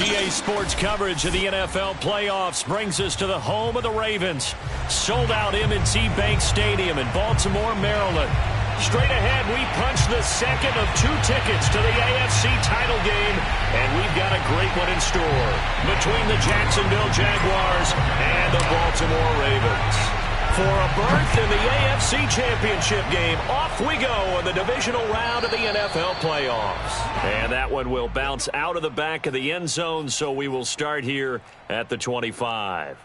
GA Sports coverage of the NFL playoffs brings us to the home of the Ravens. Sold out M&T Bank Stadium in Baltimore, Maryland. Straight ahead, we punch the second of 2 tickets to the AFC title game, and we've got a great one in store between the Jacksonville Jaguars and the Baltimore Ravens. For a berth in the AFC Championship game, off we go in the divisional round of the NFL playoffs. And that one will bounce out of the back of the end zone, so we will start here at the 25.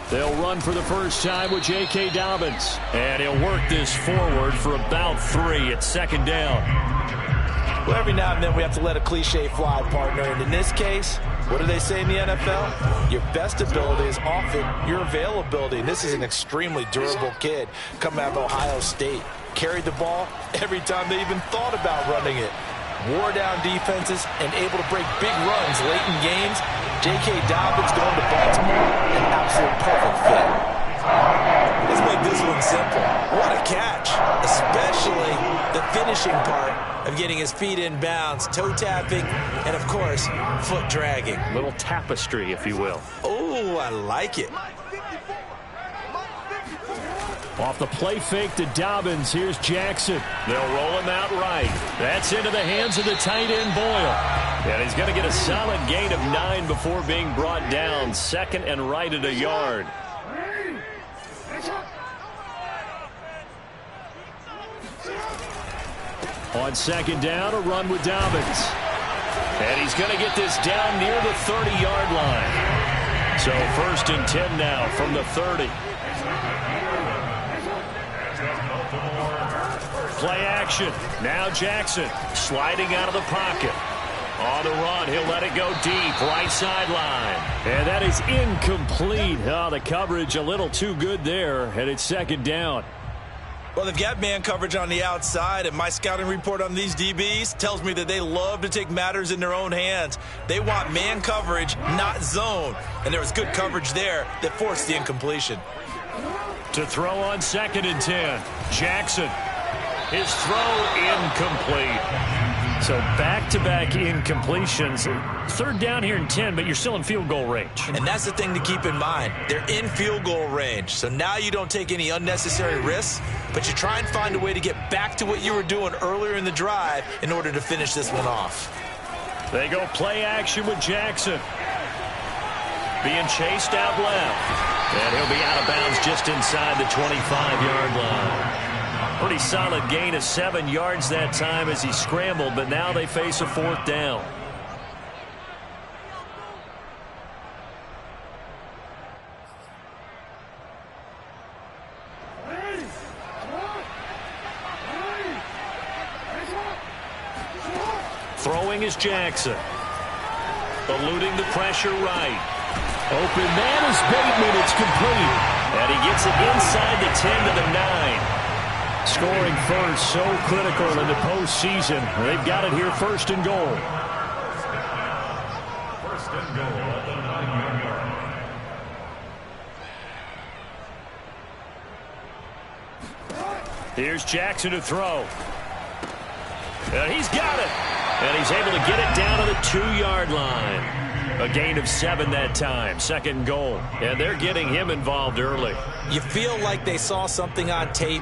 They'll run for the first time with J.K. Dobbins. And he'll work this forward for about 3 at second down. Well, every now and then we have to let a cliche fly, partner. And in this case, what do they say in the NFL? Your best ability is often your availability. And this is an extremely durable kid coming out of Ohio State. Carried the ball every time they even thought about running it. Wore down defenses and able to break big runs late in games. J.K. Dobbins going to Baltimore, an absolute perfect fit. Let's make this one simple. What a catch, especially the finishing part of getting his feet in bounds, toe tapping, and of course, foot dragging. Little tapestry, if you will. Oh, I like it. Off the play fake to Dobbins, here's Jackson. They'll roll him out right. That's into the hands of the tight end, Boyle. And he's going to get a solid gain of 9 before being brought down. Second and right at a yard. On second down, a run with Dobbins. And he's going to get this down near the 30-yard line. So first and 10 now from the 30. Play action. Now Jackson sliding out of the pocket. On the run, he'll let it go deep, right sideline. And that is incomplete. Oh, the coverage a little too good there, and it's second down. Well, they've got man coverage on the outside, and my scouting report on these DBs tells me that they love to take matters in their own hands. They want man coverage, not zone. And there was good coverage there that forced the incompletion. To throw on second and 10, Jackson. His throw incomplete. So back-to-back incompletions. Third down here in 10, but you're still in field goal range. And that's the thing to keep in mind. They're in field goal range. So now you don't take any unnecessary risks, but you try and find a way to get back to what you were doing earlier in the drive in order to finish this one off. They go play action with Jackson. Being chased out left. And he'll be out of bounds just inside the 25-yard line. Pretty solid gain of 7 yards that time as he scrambled, but now they face a fourth down. Throwing is Jackson. Eluding the pressure right. Open man is Bateman. It's complete. And he gets it inside the 10 to the 9. Scoring first, so critical in the postseason. They've got it here, first and goal. First and goal at the 9-yard line. Here's Jackson to throw. And he's got it. And he's able to get it down to the 2-yard line. A gain of 7 that time. Second and goal. And they're getting him involved early. You feel like they saw something on tape,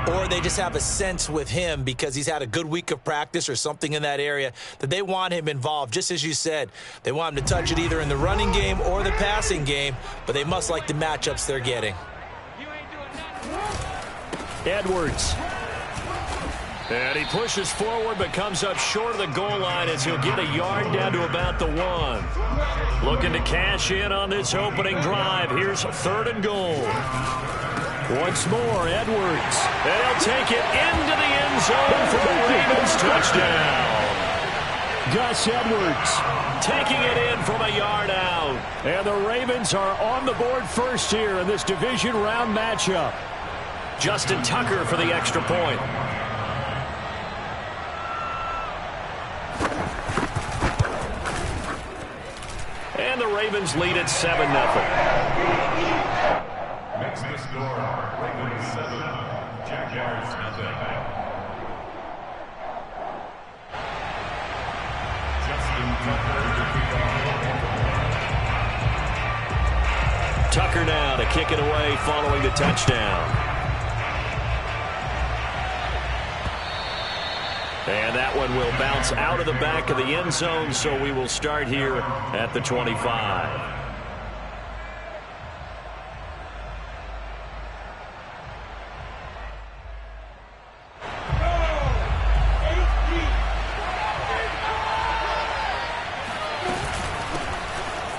or they just have a sense with him because he's had a good week of practice or something in that area that they want him involved. Just as you said, they want him to touch it either in the running game or the passing game, but they must like the matchups they're getting. Edwards. And he pushes forward but comes up short of the goal line as he'll get a yard down to about the 1. Looking to cash in on this opening drive. Here's third and goal. Once more, Edwards. And he'll take it into the end zone for the Ravens touchdown. Gus Edwards taking it in from a yard out. And the Ravens are on the board first here in this division round matchup. Justin Tucker for the extra point. And the Ravens lead at 7-0. Makes the score Ravens 7, Jaguars nothing. Tucker now to kick it away following the touchdown. And that one will bounce out of the back of the end zone, so we will start here at the 25.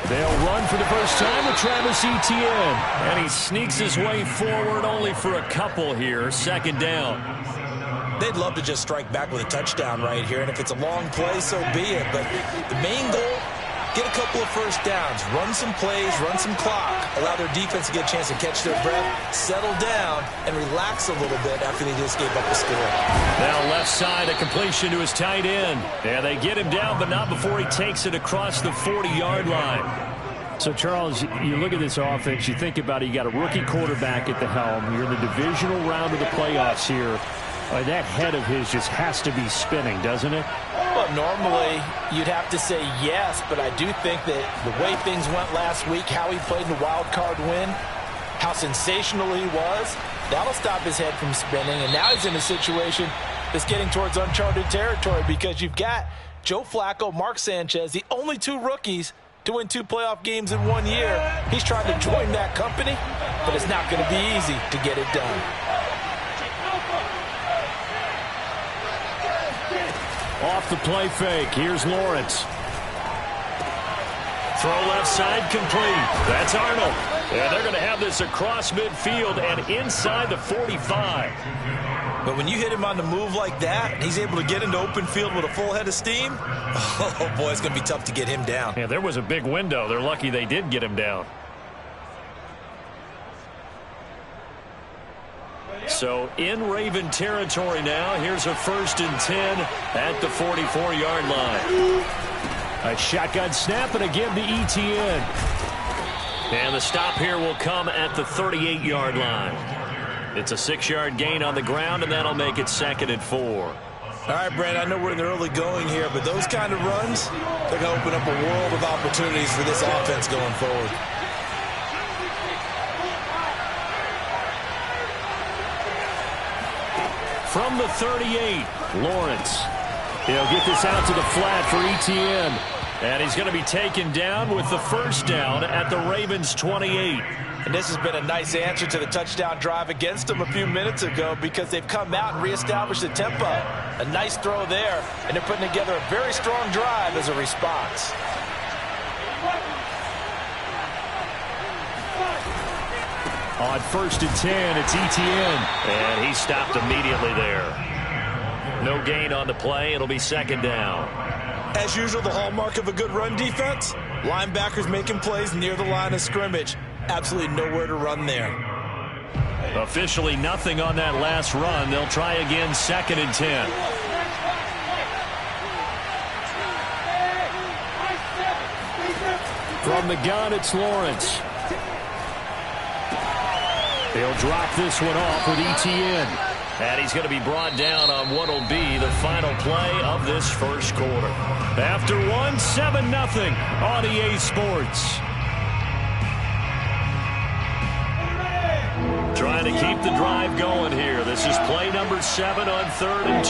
They'll run for the first time with Travis Etienne. And he sneaks his way forward only for a couple here. Second down. They'd love to just strike back with a touchdown right here, and if it's a long play, so be it. But the main goal, get a couple of first downs, run some plays, run some clock, allow their defense to get a chance to catch their breath, settle down, and relax a little bit after they just gave up the score. Now left side, a completion to his tight end. Yeah, they get him down, but not before he takes it across the 40-yard line. So, Charles, you look at this offense, you think about it, you got a rookie quarterback at the helm. You're in the divisional round of the playoffs here. That head of his just has to be spinning, doesn't it? Well, normally you'd have to say yes, but I do think that the way things went last week, how he played in the wild card win, how sensational he was, that'll stop his head from spinning. And now he's in a situation that's getting towards uncharted territory because you've got Joe Flacco, Mark Sanchez, the only two rookies to win 2 playoff games in 1 year. He's trying to join that company, but it's not going to be easy to get it done. Off the play fake. Here's Lawrence. Throw left side complete. That's Arnold. And they're going to have this across midfield and inside the 45. But when you hit him on the move like that, and he's able to get into open field with a full head of steam, oh boy, it's going to be tough to get him down. Yeah, there was a big window. They're lucky they did get him down. So in Raven territory now. Here's a 1st and 10 at the 44-yard line. A shotgun snap and again to Etienne. And the stop here will come at the 38-yard line. It's a 6-yard gain on the ground, and that'll make it 2nd and 4. All right, Brent, I know we're in the early going here, but those kind of runs, they're going to open up a world of opportunities for this offense going forward. From the 38, Lawrence. He'll get this out to the flat for Etienne. And he's going to be taken down with the first down at the Ravens' 28. And this has been a nice answer to the touchdown drive against them a few minutes ago because they've come out and reestablished the tempo. A nice throw there, and they're putting together a very strong drive as a response. On 1st and 10, it's Etienne. And he stopped immediately there. No gain on the play. It'll be 2nd down. As usual, the hallmark of a good run defense, linebackers making plays near the line of scrimmage. Absolutely nowhere to run there. Officially nothing on that last run. They'll try again, 2nd and 10. From the gun, it's Lawrence. He'll drop this one off with Etienne. And he's going to be brought down on what will be the final play of this first quarter. After 7-0 on EA Sports. Trying to keep the drive going here. This is play number 7 on 3rd and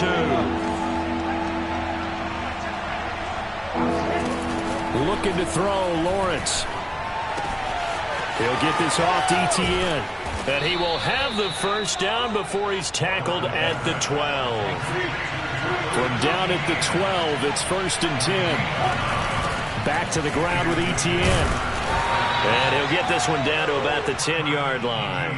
2. Looking to throw, Lawrence. He'll get this off to Etienne. And he will have the first down before he's tackled at the 12. From down at the 12, it's 1st and 10. Back to the ground with Etienne. And he'll get this one down to about the 10-yard line.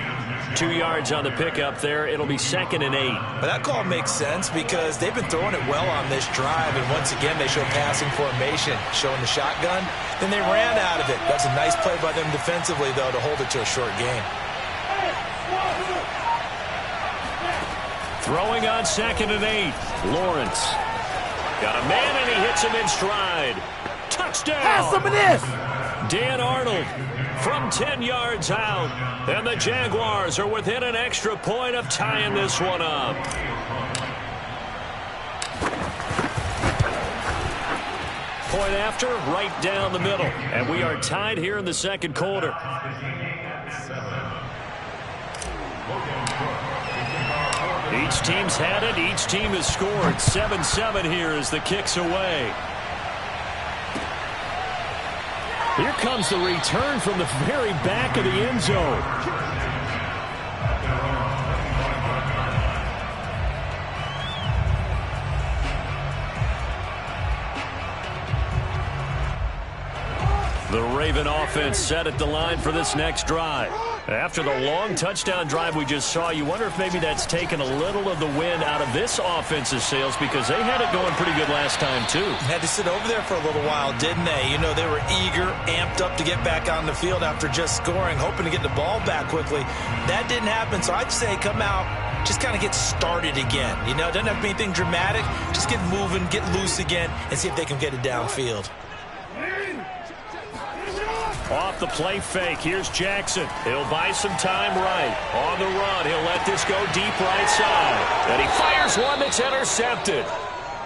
2 yards on the pickup there. It'll be 2nd and 8. But that call makes sense because they've been throwing it well on this drive. And once again, they show passing formation, showing the shotgun. Then they ran out of it. That's a nice play by them defensively, though, to hold it to a short game. Throwing on 2nd and 8. Lawrence. Got a man, and he hits him in stride. Touchdown. Have some of this. Dan Arnold from 10 yards out. And the Jaguars are within an extra point of tying this one up. Point after, right down the middle. And we are tied here in the second quarter. Each team's had it. Each team has scored. 7-7 here as the kick's away. Here comes the return from the very back of the end zone. The Raven offense set at the line for this next drive. After the long touchdown drive we just saw, you wonder if maybe that's taken a little of the wind out of this offense's sails, because they had it going pretty good last time, too. Had to sit over there for a little while, didn't they? You know, they were eager, amped up to get back on the field after just scoring, hoping to get the ball back quickly. That didn't happen, so I'd say come out, just kind of get started again. You know, it doesn't have to be anything dramatic. Just get moving, get loose again, and see if they can get it downfield. Off the play fake, here's Jackson. He'll buy some time right. On the run, he'll let this go deep right side. And he fires one that's intercepted.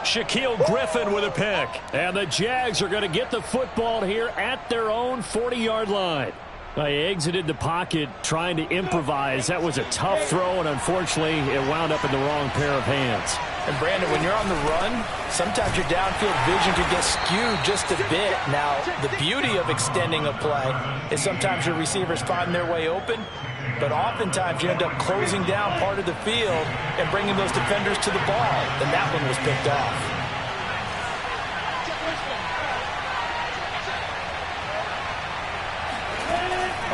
Shaquille Griffin with a pick. And the Jags are going to get the football here at their own 40-yard line. They exited the pocket trying to improvise. That was a tough throw, and unfortunately, it wound up in the wrong pair of hands. And, Brandon, when you're on the run, sometimes your downfield vision can get skewed just a bit. Now, the beauty of extending a play is sometimes your receivers find their way open, but oftentimes you end up closing down part of the field and bringing those defenders to the ball, and that one was picked off.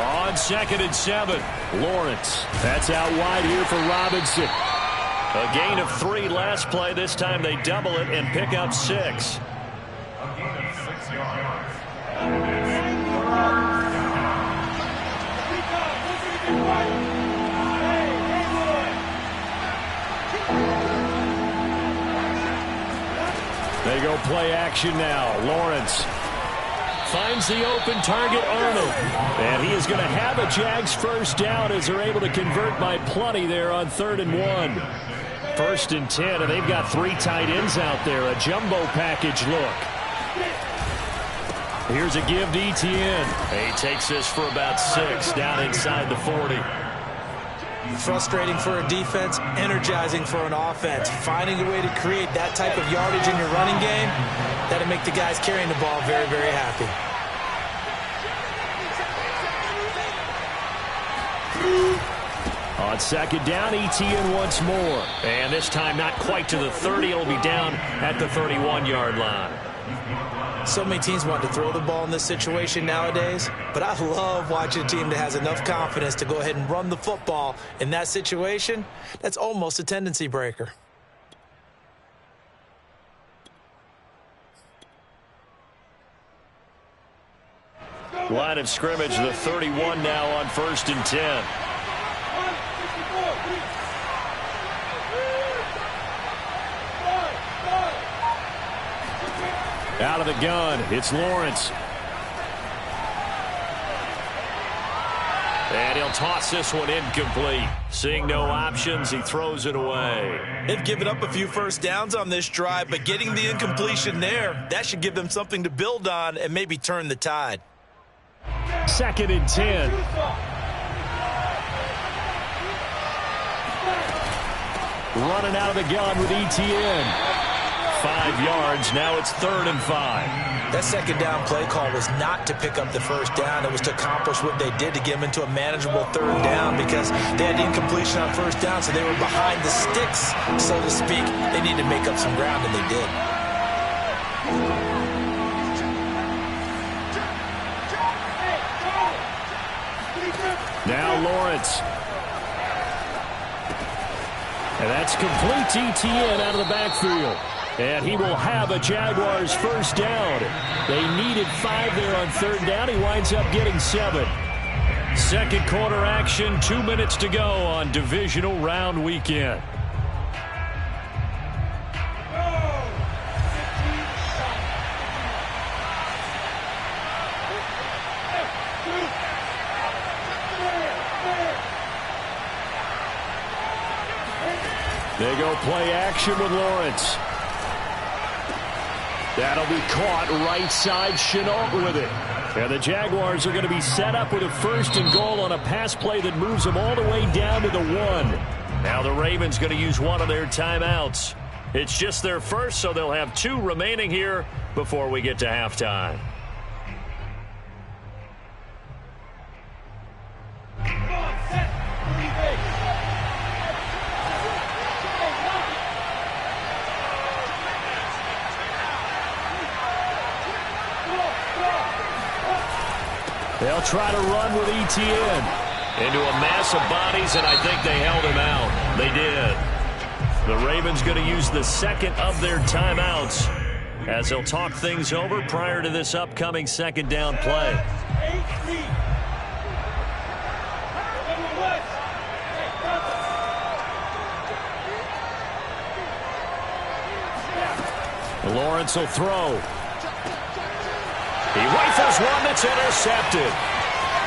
On 2nd and 7, Lawrence. That's out wide here for Robinson. A gain of 3 last play. This time they double it and pick up 6. A gain of 6 yards. They go play action now. Lawrence finds the open target, Arnold. And he is going to have a Jags first down as they're able to convert by plenty there on 3rd and 1. 1st and 10, and they've got 3 tight ends out there. A jumbo package look. Here's a give to Etienne. He takes this for about 6 down inside the 40. Frustrating for a defense, energizing for an offense. Finding a way to create that type of yardage in your running game, that'll make the guys carrying the ball very, very happy. On 2nd down, Etienne once more. And this time not quite to the 30. It'll be down at the 31-yard line. So many teams want to throw the ball in this situation nowadays, but I love watching a team that has enough confidence to go ahead and run the football in that situation. That's almost a tendency breaker. Line of scrimmage, the 31 now on 1st and 10. Out of the gun, it's Lawrence. And he'll toss this one incomplete. Seeing no options, he throws it away. They've given up a few first downs on this drive, but getting the incompletion there, that should give them something to build on and maybe turn the tide. 2nd and 10. Running out of the gun with Etienne. 5 yards. Now it's 3rd and 5. That 2nd down play call was not to pick up the first down. It was to accomplish what they did to get them into a manageable 3rd down, because they had incompletion on 1st down, so they were behind the sticks, so to speak. They needed to make up some ground, and they did. Now Lawrence. And that's complete to Etienne out of the backfield. And he will have a Jaguars first down. They needed 5 there on 3rd down. He winds up getting 7. Second quarter action, 2 minutes to go on divisional round weekend. They go play action with Lawrence. That'll be caught right side. Chenault with it. And the Jaguars are going to be set up with a 1st and goal on a pass play that moves them all the way down to the 1. Now the Ravens going to use one of their timeouts. It's just their first, so they'll have 2 remaining here before we get to halftime. They'll try to run with Etienne. Into a mass of bodies, and I think they held him out. They did. The Ravens going to use the 2nd of their timeouts as they'll talk things over prior to this upcoming 2nd down play. Lawrence will throw. He rifles one that's intercepted.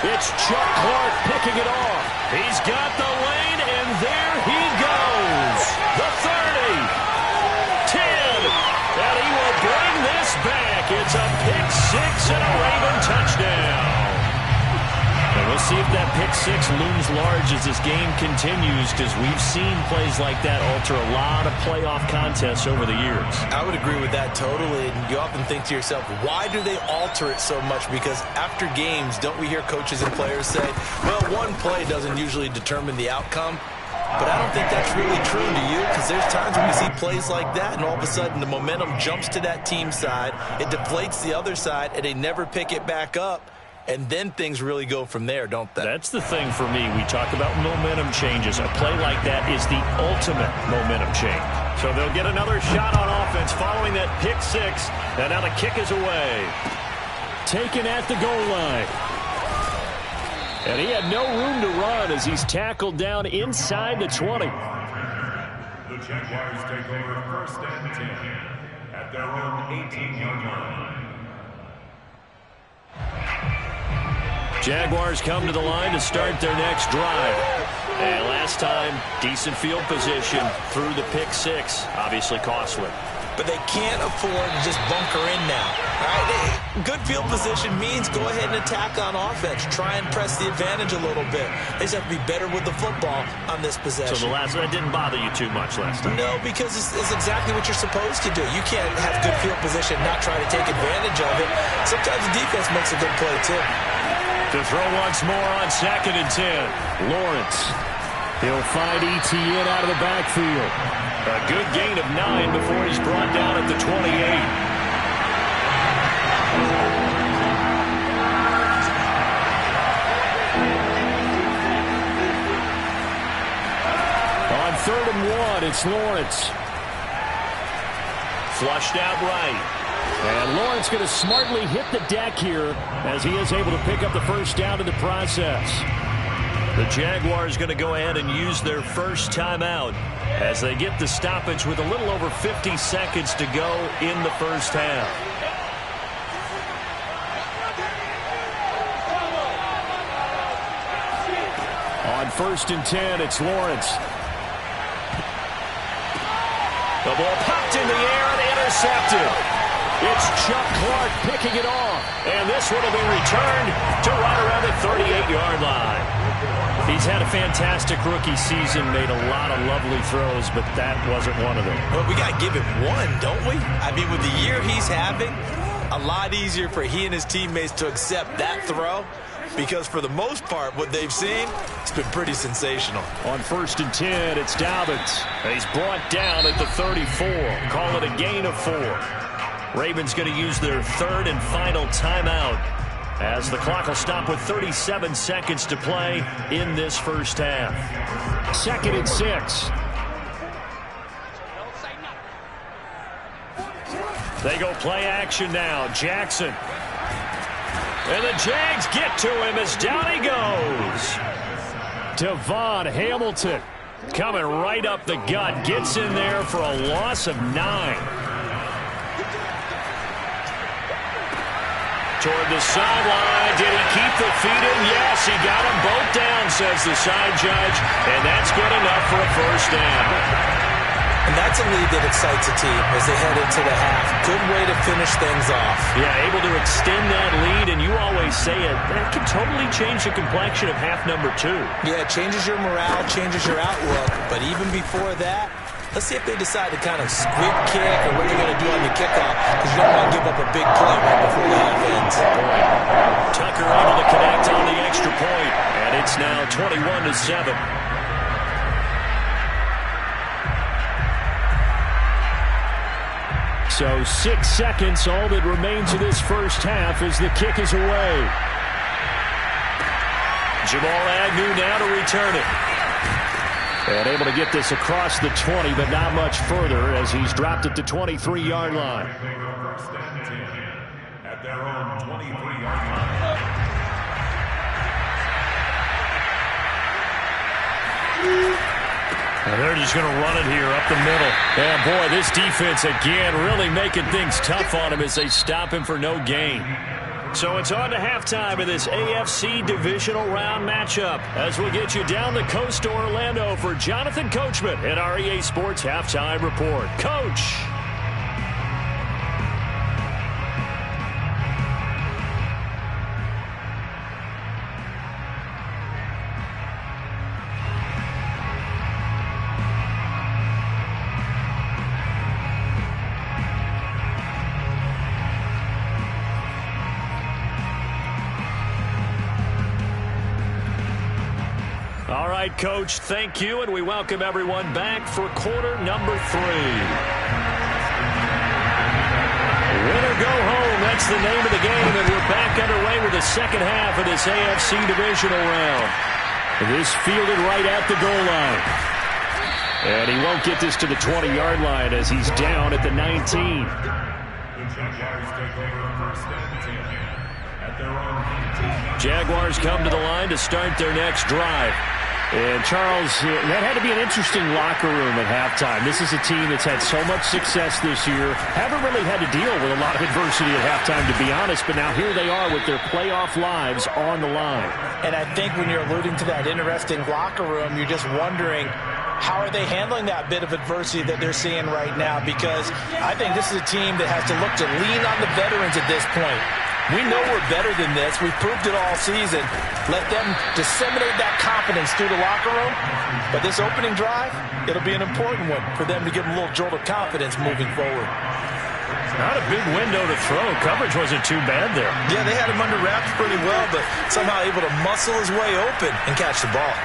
It's Chuck Clark picking it off. He's got the lane, and there he goes. The 30, 10, and he will bring this back. It's a pick 6 and a Raven touchdown. And we'll see if that pick 6 looms large as this game continues, because we've seen plays like that alter a lot of playoff contests over the years. I would agree with that totally. And you often think to yourself, why do they alter it so much? Because after games, don't we hear coaches and players say, well, one play doesn't usually determine the outcome? But I don't think that's really true to you, because there's times when we see plays like that, and all of a sudden the momentum jumps to that team side, it deflates the other side, and they never pick it back up. And then things really go from there, don't they? That's the thing for me. We talk about momentum changes. A play like that is the ultimate momentum change. So they'll get another shot on offense following that pick 6. And now the kick is away. Taken at the goal line. And he had no room to run as he's tackled down inside the 20. The Jaguars take over 1st and 10 at their own 18-yard line. Jaguars come to the line to start their next drive. And last time, decent field position through the pick 6. Obviously costly. But they can't afford to just bunker in now. All right? Good field position means go ahead and attack on offense. Try and press the advantage a little bit. They just have to be better with the football on this possession. So that didn't bother you too much last time? No, because it's exactly what you're supposed to do. You can't have good field position and not try to take advantage of it. Sometimes the defense makes a good play, too. To throw once more on 2nd and 10. Lawrence. He'll find Etienne out of the backfield. A good gain of 9 before he's brought down at the 28. On 3rd and 1, it's Lawrence. Flushed out right. And Lawrence going to smartly hit the deck here as he is able to pick up the 1st down in the process. The Jaguars going to go ahead and use their 1st timeout as they get the stoppage with a little over 50 seconds to go in the 1st half. On 1st and 10, it's Lawrence. The ball popped in the air and intercepted. It's Chuck Clark picking it off. And this would have been returned to right around the 38-yard line. He's had a fantastic rookie season, made a lot of lovely throws, but that wasn't one of them. Well, we got to give him one, don't we? I mean, with the year he's having, a lot easier for he and his teammates to accept that throw, because for the most part, what they've seen, it's been pretty sensational. On 1st and 10, it's Dobbins. He's brought down at the 34. Call it a gain of 4. Ravens going to use their 3rd and final timeout as the clock will stop with 37 seconds to play in this 1st half. 2nd and 6. They go play action now. Jackson. And the Jags get to him as down he goes. Devon Hamilton coming right up the gut. Gets in there for a loss of 9. Toward the sideline. Did he keep the feet in? Yes, he got them both down, says the side judge. And that's good enough for a 1st down. And that's a lead that excites a team as they head into the half. Good way to finish things off. Yeah, able to extend that lead, and you always say it, that can totally change the complexion of half number 2. Yeah, it changes your morale, changes your outlook. But even before that, let's see if they decide to kind of squib kick or what they're going to do on the kickoff, because you don't want to give up a big play right before the half ends. Tucker able to connect on the extra point, and it's now 21-7. So 6 seconds, all that remains of this first half as the kick is away. Jamal Agnew now to return it. And able to get this across the 20, but not much further as he's dropped it to 23-yard line. At their own 23-yard line. And they're just going to run it here up the middle. And boy, this defense again really making things tough on him as they stop him for no gain. So it's on to halftime of this AFC Divisional Round matchup as we get you down the coast to Orlando for Jonathan Coachman at our EA Sports Halftime Report. Coach! All right, Coach, thank you, and we welcome everyone back for quarter number 3. Win or go home, that's the name of the game, and we're back underway with the second half of this AFC Divisional Round. This fielded right at the goal line. And he won't get this to the 20-yard line as he's down at the 19. The Jaguars take over first and 10 at their own 18. Jaguars come to the line to start their next drive. And, Charles, that had to be an interesting locker room at halftime. This is a team that's had so much success this year. Haven't really had to deal with a lot of adversity at halftime, to be honest. But now here they are with their playoff lives on the line. And I think when you're alluding to that interesting locker room, you're just wondering, how are they handling that bit of adversity that they're seeing right now? Because I think this is a team that has to look to lean on the veterans at this point. We know we're better than this. We've proved it all season. Let them disseminate that confidence through the locker room. But this opening drive, it'll be an important one for them to give them a little jolt of confidence moving forward. Not a big window to throw. Coverage wasn't too bad there. Yeah, they had him under wraps pretty well, but somehow able to muscle his way open and catch the ball.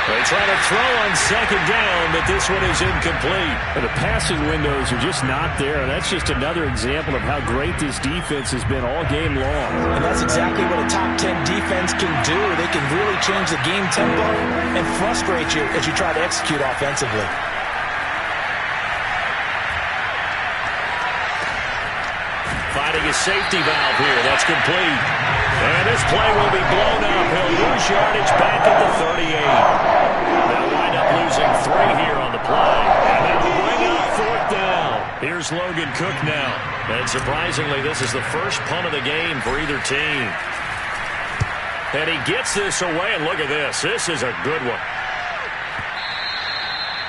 They try to throw on second down, but this one is incomplete. The passing windows are just not there. That's just another example of how great this defense has been all game long. And that's exactly what a top 10 defense can do. They can really change the game tempo and frustrate you as you try to execute offensively. Finding a safety valve here. That's complete. And this play will be blown up. He'll lose yardage back at the 38. They'll wind up losing 3 here on the play. And that'll bring up 4th down. Here's Logan Cook now. And surprisingly, this is the first punt of the game for either team. And he gets this away, and look at this. This is a good one.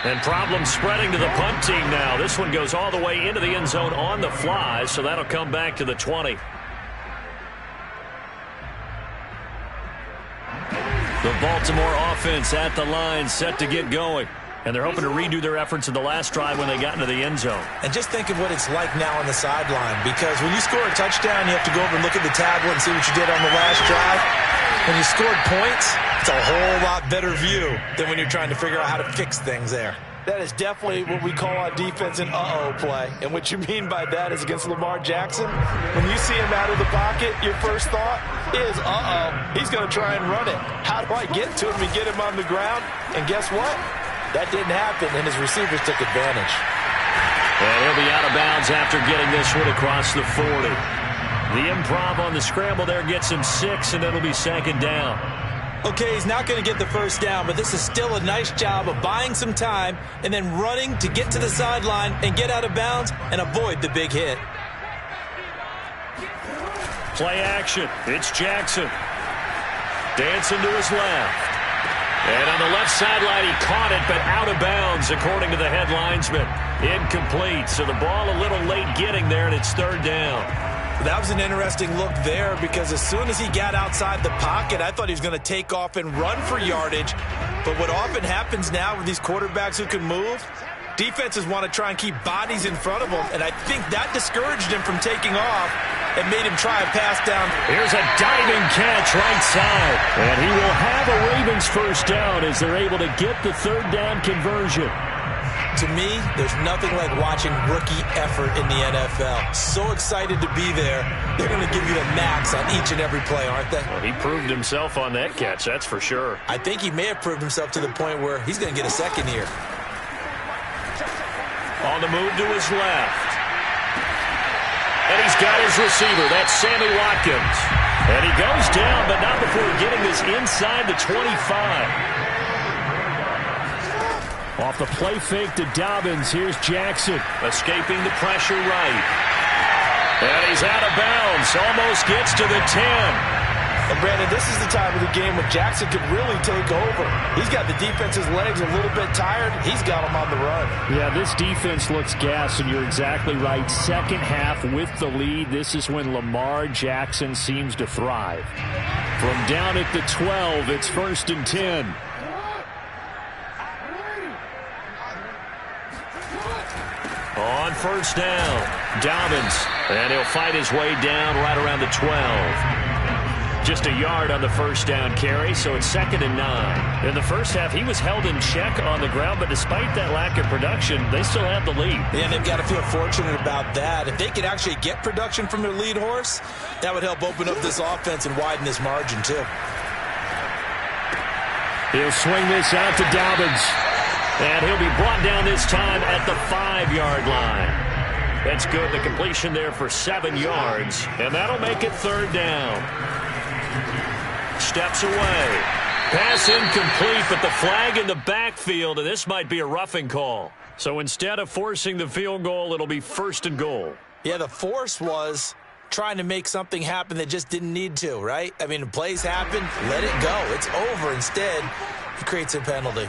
And problems spreading to the punt team now. This one goes all the way into the end zone on the fly, so that'll come back to the 20. The Baltimore offense at the line, set to get going. And they're hoping to redo their efforts in the last drive when they got into the end zone. And just think of what it's like now on the sideline, because when you score a touchdown, you have to go over and look at the tablet and see what you did on the last drive. When you scored points, it's a whole lot better view than when you're trying to figure out how to fix things there. That is definitely what we call on defense an uh-oh play. And what you mean by that is against Lamar Jackson, when you see him out of the pocket, your first thought is, uh-oh, he's going to try and run it. How do I get to him and get him on the ground? And guess what? That didn't happen, and his receivers took advantage. And he'll be out of bounds after getting this one across the 40. The improv on the scramble there gets him 6, and it'll be 2nd down. Okay, he's not going to get the first down, but this is still a nice job of buying some time and then running to get to the sideline and get out of bounds and avoid the big hit. Play action. It's Jackson. Dancing to his left. And on the left sideline, he caught it, but out of bounds, according to the head linesman. Incomplete, so the ball a little late getting there, and it's third down. That was an interesting look there because as soon as he got outside the pocket, I thought he was going to take off and run for yardage. But what often happens now with these quarterbacks who can move, defenses want to try and keep bodies in front of them, and I think that discouraged him from taking off and made him try a pass down. Here's a diving catch right side, and he will have a Ravens first down as they're able to get the third down conversion. To me, there's nothing like watching rookie effort in the NFL. So excited to be there. They're going to give you the max on each and every play, aren't they? Well, he proved himself on that catch, that's for sure. I think he may have proved himself to the point where he's going to get a second here. On the move to his left. And he's got his receiver. That's Sammy Watkins. And he goes down, but not before getting this inside the 25. Off the play fake to Dobbins. Here's Jackson. Escaping the pressure right. And he's out of bounds. Almost gets to the 10. And Brandon, this is the time of the game when Jackson could really take over. He's got the defense's legs a little bit tired. He's got them on the run. Yeah, this defense looks gassed, and you're exactly right. Second half with the lead. This is when Lamar Jackson seems to thrive. From down at the 12, it's 1st and 10. On first down, Dobbins, and he'll fight his way down right around the 12. Just a yard on the first down carry, so it's 2nd and 9. In the first half, he was held in check on the ground, but despite that lack of production, they still have the lead. Yeah, and they've got to feel fortunate about that. If they could actually get production from their lead horse, that would help open up this offense and widen this margin, too. He'll swing this out to Dobbins. And he'll be brought down this time at the 5-yard line. That's good. The completion there for 7 yards. And that'll make it third down. Steps away. Pass incomplete, but the flag in the backfield, and this might be a roughing call. So instead of forcing the field goal, it'll be 1st and goal. Yeah, the force was trying to make something happen that just didn't need to, right? I mean, the plays happen, let it go. It's over. Instead, he creates a penalty.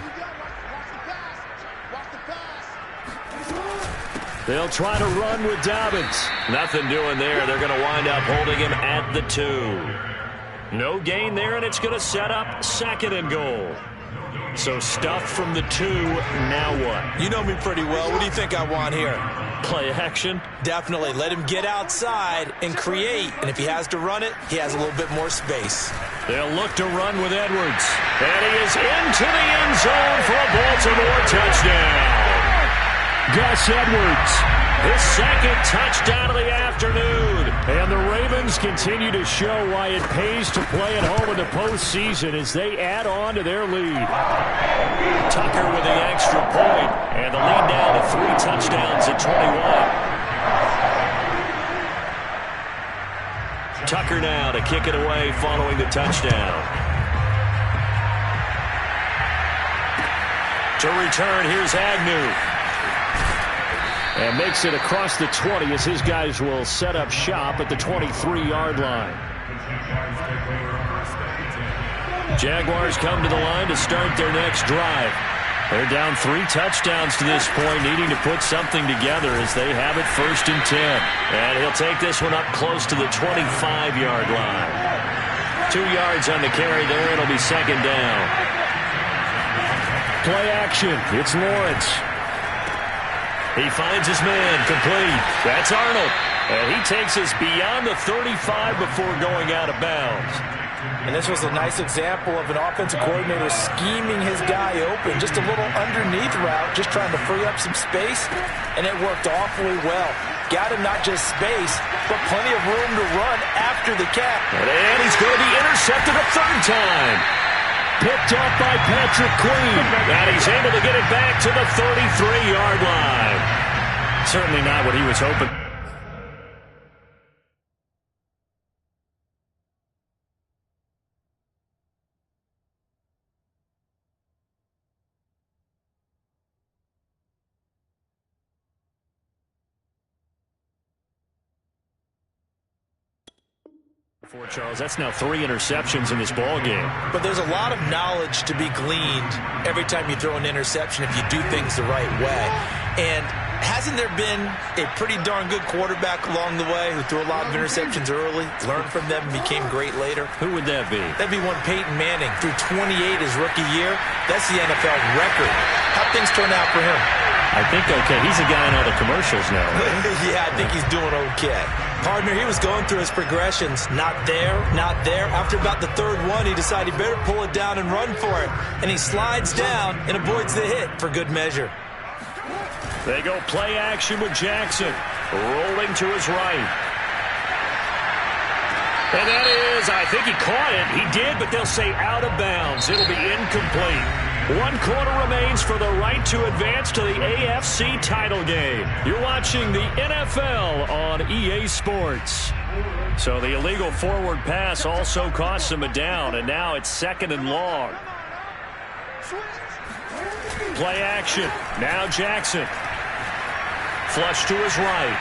They'll try to run with Dobbins. Nothing doing there. They're going to wind up holding him at the 2. No gain there, and it's going to set up 2nd and goal. So stuffed from the 2, now what? You know me pretty well. What do you think I want here? Play action? Definitely. Let him get outside and create. And if he has to run it, he has a little bit more space. They'll look to run with Edwards. And he is into the end zone for a Baltimore touchdown. Gus Edwards, his 2nd touchdown of the afternoon. And the Ravens continue to show why it pays to play at home in the postseason as they add on to their lead. Tucker with the extra point, and the lead down to 3 touchdowns at 21. Tucker now to kick it away following the touchdown. To return, here's Agnew. And makes it across the 20 as his guys will set up shop at the 23-yard line. Jaguars come to the line to start their next drive. They're down 3 touchdowns to this point, needing to put something together as they have it 1st and 10. And he'll take this one up close to the 25-yard line. 2 yards on the carry there. It'll be 2nd down. Play action. It's Lawrence. He finds his man, complete. That's Arnold. And he takes us beyond the 35 before going out of bounds. And this was a nice example of an offensive coordinator scheming his guy open. Just a little underneath route, just trying to free up some space. And it worked awfully well. Got him not just space, but plenty of room to run after the catch. And he's going to be intercepted a 3rd time. Picked up by Patrick Queen. And he's able to get it back to the 33-yard line. Certainly not what he was hoping. For Charles, that's now 3 interceptions in this ball game. But there's a lot of knowledge to be gleaned every time you throw an interception if you do things the right way. And hasn't there been a pretty darn good quarterback along the way who threw a lot of interceptions early, learned from them, and became great later? Who would that be? That'd be one Peyton Manning. Threw 28 his rookie year. That's the NFL record. How'd things turn out for him? I think okay. He's a guy in all the commercials now, right? Yeah, I think he's doing okay. Partner, he was going through his progressions. Not there, not there. After about the third one, he decided he better pull it down and run for it. And he slides down and avoids the hit for good measure. They go play action with Jackson. Rolling to his right. And that is, I think he caught it. He did, but they'll say out of bounds. It'll be incomplete. 1 quarter remains for the right to advance to the AFC title game. You're watching the NFL on EA Sports. So the illegal forward pass also costs him a down, and now it's 2nd and long. Play action. Now Jackson. Flush to his right.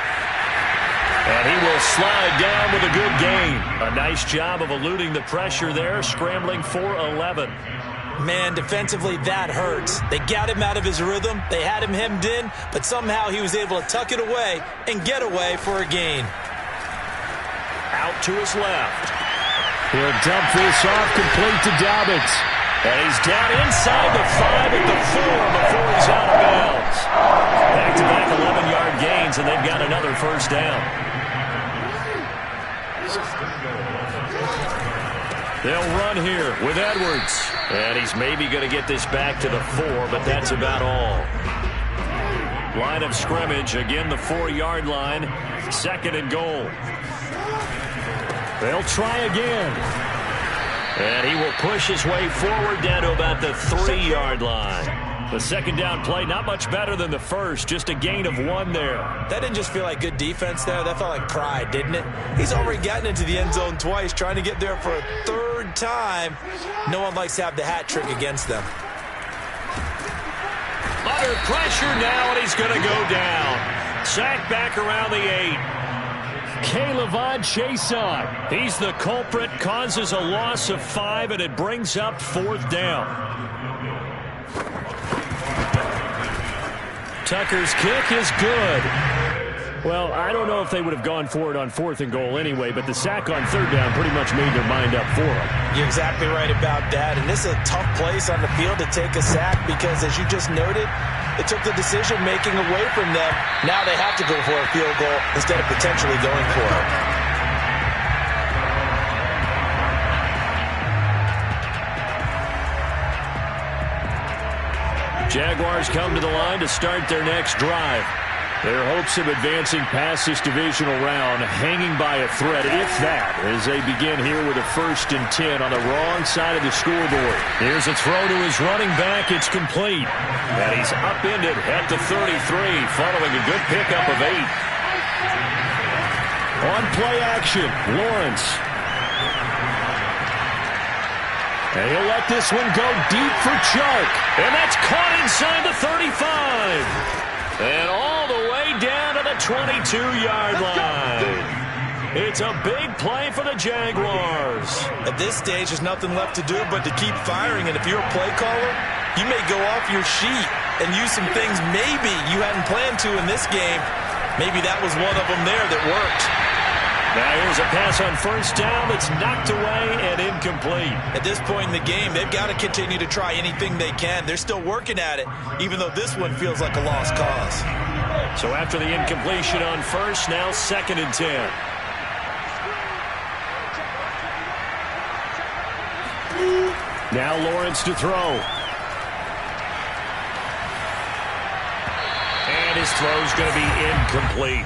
And he will slide down with a good gain. A nice job of eluding the pressure there, scrambling for 11. Man, defensively, that hurts. They got him out of his rhythm. They had him hemmed in, but somehow he was able to tuck it away and get away for a gain. Out to his left. He'll dump this off complete to Dobbins. And he's down inside the 5 at the 4 before he's out of bounds. Back-to-back 11-yard gains, and they've got another first down. They'll run here with Edwards. And he's maybe going to get this back to the 4, but that's about all. Line of scrimmage, again the 4-yard line. 2nd and goal. They'll try again. And he will push his way forward down to about the 3-yard line. The 2nd down play, not much better than the first, just a gain of 1 there. That didn't just feel like good defense there. That felt like pride, didn't it? He's already gotten into the end zone twice, trying to get there for a 3rd time. No one likes to have the hat trick against them. Under pressure now, and he's going to go down. Sacked back around the 8. K'Lavon Chaisson. He's the culprit, causes a loss of 5, and it brings up 4th down. Tucker's kick is good. Well, I don't know if they would have gone for it on 4th and goal anyway, but the sack on 3rd down pretty much made their mind up for them. You're exactly right about that, and this is a tough place on the field to take a sack because, as you just noted, it took the decision-making away from them. Now they have to go for a field goal instead of potentially going for it. Jaguars come to the line to start their next drive. Their hopes of advancing past this divisional round hanging by a thread, if that, as they begin here with a 1st and 10 on the wrong side of the scoreboard. Here's a throw to his running back. It's complete. And he's upended at the 33, following a good pickup of 8. On play action, Lawrence. And he'll let this one go deep for Chark. And that's caught inside the 35. And all the way down to the 22-yard line. It's a big play for the Jaguars. At this stage, there's nothing left to do but to keep firing. And if you're a play caller, you may go off your sheet and use some things maybe you hadn't planned to in this game. Maybe that was one of them there that worked. Now here's a pass on 1st down that's knocked away and incomplete. At this point in the game, they've got to continue to try anything they can. They're still working at it, even though this one feels like a lost cause. So after the incompletion on 1st, now 2nd and 10. Now Lawrence to throw. And his throw's going to be incomplete.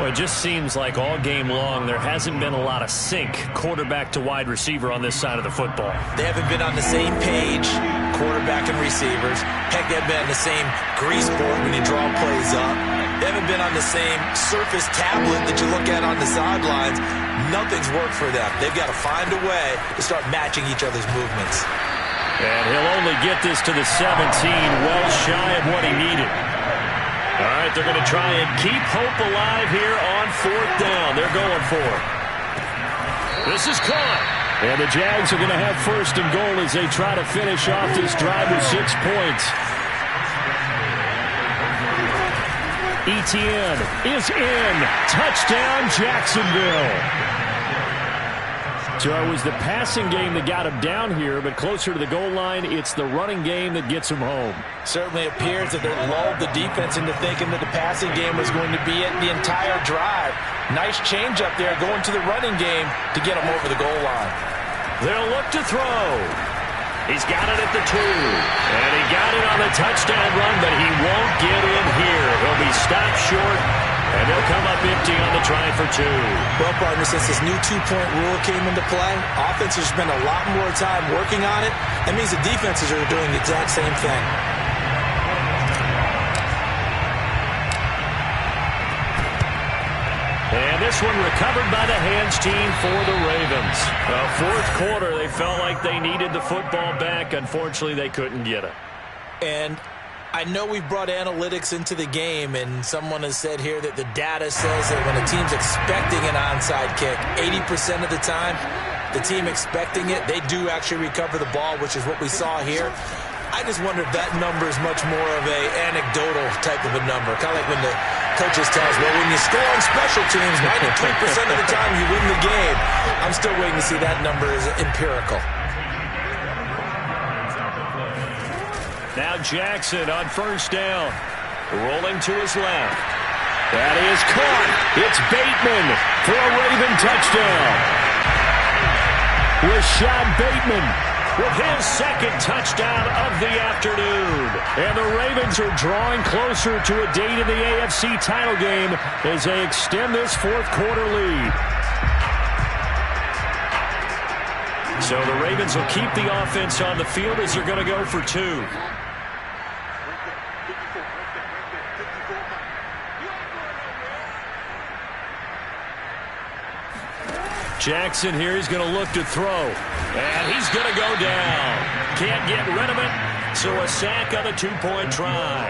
Well, it just seems like all game long there hasn't been a lot of sync quarterback to wide receiver on this side of the football. They haven't been on the same page, quarterback and receivers. Heck, they haven't been on the same grease board when you draw plays up. They haven't been on the same surface tablet that you look at on the sidelines. Nothing's worked for them. They've got to find a way to start matching each other's movements. And he'll only get this to the 17, well shy of what he needed. All right, they're going to try and keep hope alive here on 4th down. They're going for it. This is caught. And the Jags are going to have first and goal as they try to finish off this drive with 6 points. Etienne is in. Touchdown, Jacksonville. So it was the passing game that got him down here, but closer to the goal line, it's the running game that gets him home. Certainly appears that they lulled the defense into thinking that the passing game was going to be it the entire drive. Nice change up there going to the running game to get him over the goal line. They'll look to throw. He's got it at the 2. And he got it on the touchdown run, but he won't get in here. He'll be stopped short, and they'll come up empty on the try for 2. Well, partner, since this new two-point rule came into play, offenses spend a lot more time working on it. That means the defenses are doing the exact same thing. And this one recovered by the hands team for the Ravens. Fourth quarter, they felt like they needed the football back. Unfortunately, they couldn't get it. And I know we've brought analytics into the game, and someone has said here that the data says that when a team's expecting an onside kick, 80% of the time, the team expecting it, they do actually recover the ball, which is what we saw here. I just wonder if that number is much more of a anecdotal type of a number. Kind of like when the coaches tell us, well, when you score on special teams, 93% of the time you win the game. I'm still waiting to see that number is empirical. Now Jackson on first down. Rolling to his left. That is caught. It's Bateman for a Raven touchdown. Rashad Bateman with his second touchdown of the afternoon. And the Ravens are drawing closer to a date in the AFC title game as they extend this fourth quarter lead. So the Ravens will keep the offense on the field as they're going to go for 2. Jackson here, he's going to look to throw. And he's going to go down. Can't get rid of it, so a sack on a 2-point try.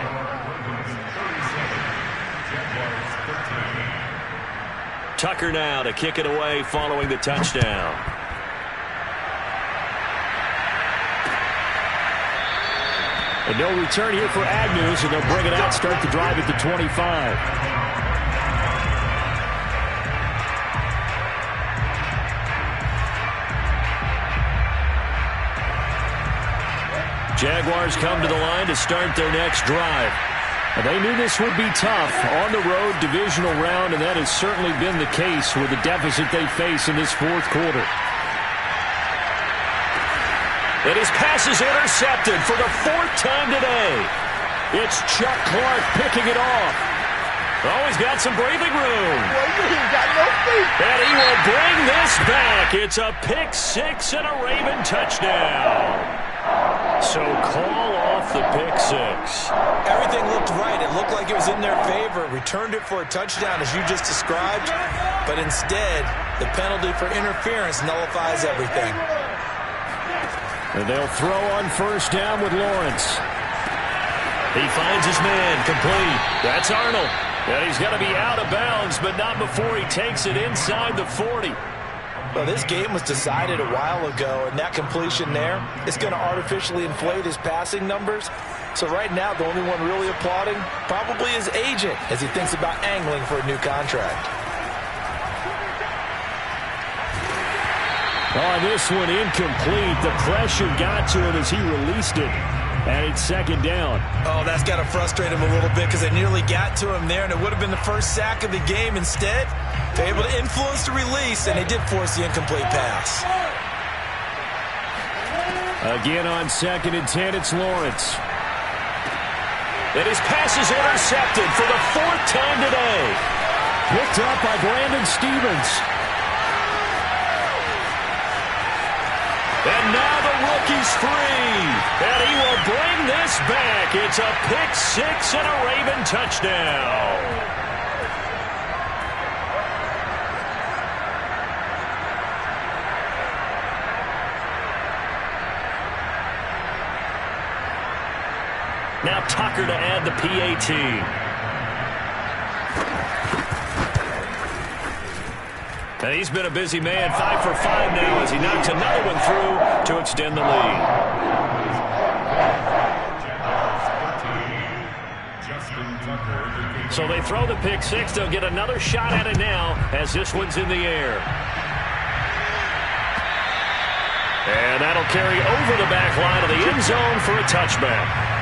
Tucker now to kick it away following the touchdown. And no return here for Agnew, so they'll bring it out, start the drive at the 25. Jaguars come to the line to start their next drive. They knew this would be tough on the road divisional round, and that has certainly been the case with the deficit they face in this fourth quarter. And his pass is intercepted for the 4th time today. It's Chuck Clark picking it off. Oh, he's got some breathing room. He's got no feet. And he will bring this back. It's a pick 6 and a Raven touchdown. So call off the pick 6. Everything looked right. It looked like it was in their favor. Returned it for a touchdown, as you just described. But instead, the penalty for interference nullifies everything. And they'll throw on first down with Lawrence. He finds his man, complete. That's Arnold. And he's going to be out of bounds, but not before he takes it inside the 40. Well, this game was decided a while ago, and that completion there is going to artificially inflate his passing numbers. So right now, the only one really applauding probably his agent as he thinks about angling for a new contract. On this one, incomplete. The pressure got to him as he released it. And it's second down. Oh, that's got to frustrate him a little bit because they nearly got to him there, and it would have been the first sack of the game. Instead, they're able to influence the release, and they did force the incomplete pass. Again on 2nd and 10, it's Lawrence. And his pass is intercepted for the 4th time today. Picked up by Brandon Stevens. And now the rookie's free. And he will bring this back. It's a pick 6 and a Raven touchdown. Now Tucker to add the PAT. And he's been a busy man, 5 for 5 now as he knocks another one through to extend the lead. So they throw the pick six. They'll get another shot at it now as this one's in the air. And that'll carry over the back line of the end zone for a touchback.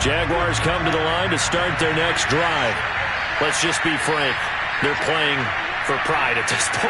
Jaguars come to the line to start their next drive. Let's just be frank. They're playing for pride at this point.